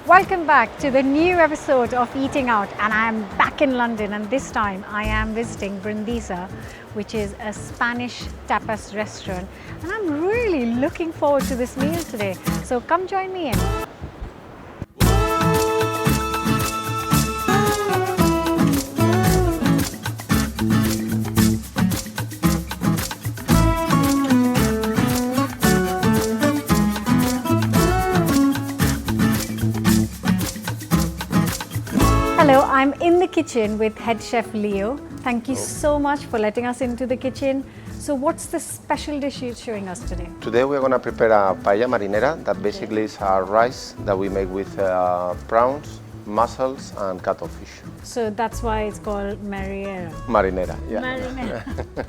Welcome back to the new episode of Eating Out, and I am back in London, and this time I am visiting Brindisa, which is a Spanish tapas restaurant, and I'm really looking forward to this meal today. So come join me in. Hello, I'm in the kitchen with head chef Leo. Thank you so much for letting us into the kitchen. So what's the special dish you're showing us today? Today we're going to prepare a Paella Marinera that basically is a rice that we make with prawns, mussels and cuttlefish. So that's why it's called Marinara. Marinera, yeah. Marinara.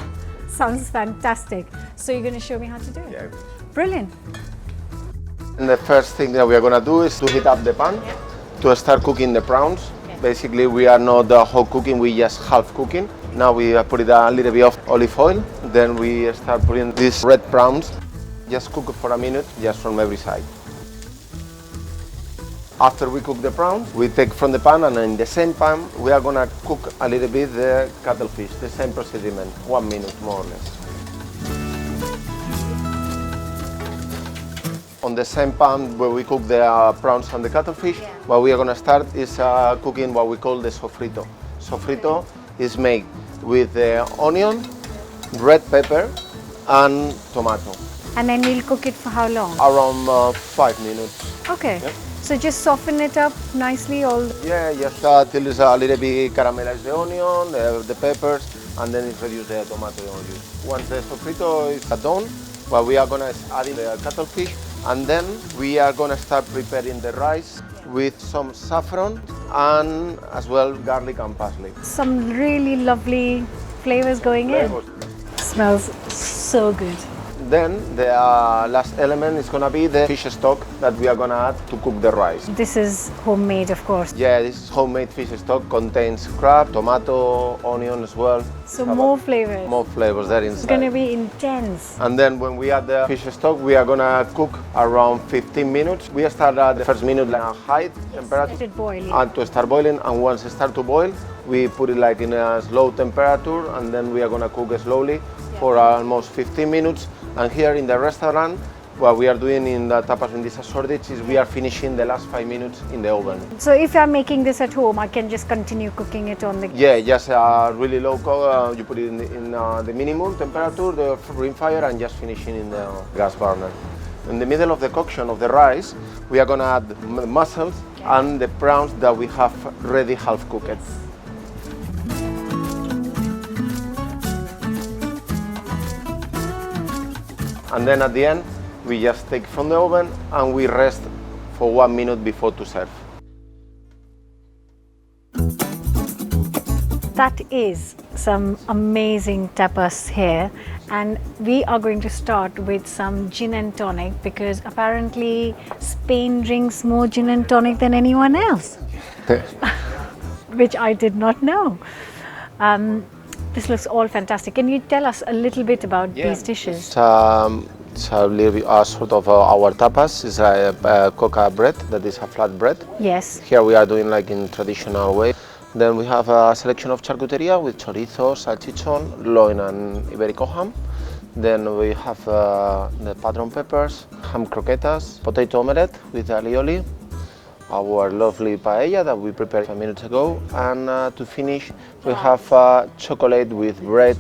Sounds fantastic. So you're going to show me how to do it? Yeah. Brilliant. And the first thing that we're going to do is to heat up the pan to start cooking the prawns. Basically, we are not whole cooking, we just half cooking. Now we put it a little bit of olive oil, then we start putting these red prawns. Just cook it for a minute, just from every side. After we cook the prawns, we take from the pan, and in the same pan, we are gonna cook a little bit the cuttlefish, the same procedure, 1 minute more or less. On the same pan where we cook the prawns and the cuttlefish, what we are going to start is cooking what we call the sofrito. Sofrito is made with onion, red pepper and tomato. And then we'll cook it for how long? Around 5 minutes. Okay. Yep. So just soften it up nicely all. Yeah, just till it's a little bit caramelized the onion, the peppers, and then introduce the tomato juice. Once the sofrito is done, what we are going to add in the cuttlefish, and then we are going to start preparing the rice with some saffron and as well garlic and parsley. Some really lovely flavors going in. Smells so good. Then the last element is going to be the fish stock that we are going to add to cook the rice. This is homemade, of course. Yeah, this homemade fish stock contains crab, tomato, onion as well. So more flavors. More flavors there inside. It's going to be intense. And then when we add the fish stock, we are going to cook around 15 minutes. We start at the first minute at high temperature. Let it boil. And to start boiling, and once it starts to boil, we put it like in a slow temperature, and then we are going to cook it slowly for almost 15 minutes. And here in the restaurant, what we are doing in the tapas Brindisa shortage is we are finishing the last 5 minutes in the oven. So if I'm making this at home, I can just continue cooking it on the gas? Yeah, just really low cook. You put it in the minimum temperature, the ring fire, and just finishing in the gas burner. In the middle of the coction of the rice, we are going to add the mussels and the prawns that we have ready half cooked. And then at the end, we just take from the oven and we rest for 1 minute before to serve. That is some amazing tapas here, and we are going to start with some gin and tonic because apparently Spain drinks more gin and tonic than anyone else, which I did not know. This looks all fantastic. Can you tell us a little bit about these dishes? It's a little bit sort of our tapas. It's a coca bread that is a flat bread. Yes. Here we are doing like in traditional way. Then we have a selection of charcuteria with chorizo, salchichon, loin and iberico ham. Then we have the padron peppers, ham croquetas, potato omelette with alioli, our lovely paella that we prepared 5 minutes ago, and to finish we have chocolate with bread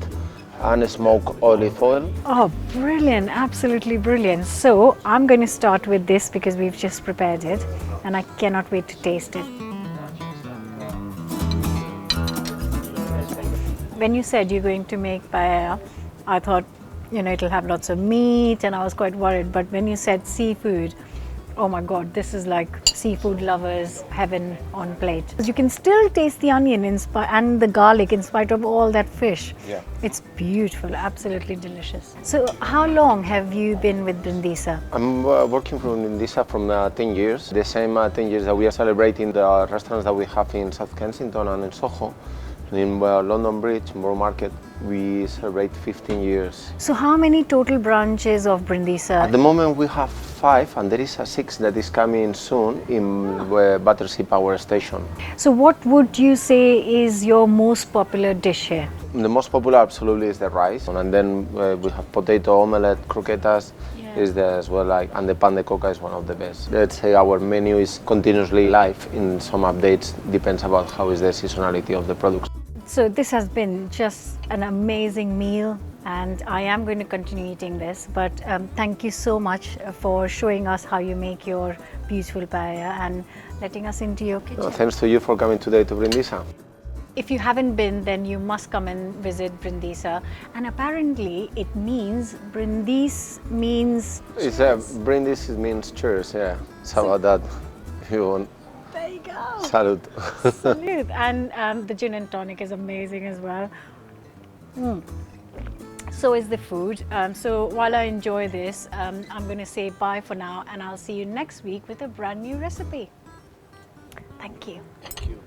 and smoked olive oil. Oh, brilliant, absolutely brilliant. So I'm going to start with this because we've just prepared it and I cannot wait to taste it. When you said you're going to make paella, I thought, it'll have lots of meat, and I was quite worried, but when you said seafood, oh my God, this is like seafood lovers' heaven on plate. You can still taste the onion and the garlic in spite of all that fish. Yeah. It's beautiful, absolutely delicious. So how long have you been with Brindisa? I'm working from Brindisa from 10 years. The same 10 years that we are celebrating the restaurants that we have in South Kensington and in Soho. In London Bridge, Borough Market, we celebrate 15 years. So how many total branches of Brindisa? At the moment we have 5 and there is a 6 that is coming soon in Battersea Power Station. So what would you say is your most popular dish here? The most popular absolutely is the rice, and then we have potato omelette, croquetas is there as well, and the pan de coca is one of the best. Let's say our menu is continuously live in some updates, depends about how is the seasonality of the products. So this has been just an amazing meal, and I am going to continue eating this, but thank you so much for showing us how you make your beautiful paella and letting us into your kitchen. No, thanks to you for coming today to Brindisa. If you haven't been, then you must come and visit Brindisa. And apparently it means, Brindis means It's Brindis means cheers, yeah. So about that, if you want. there you go. Salud. Salute. And the gin and tonic is amazing as well. So is the food. So while I enjoy this, I'm going to say bye for now, and I'll see you next week with a brand new recipe. Thank you. Thank you.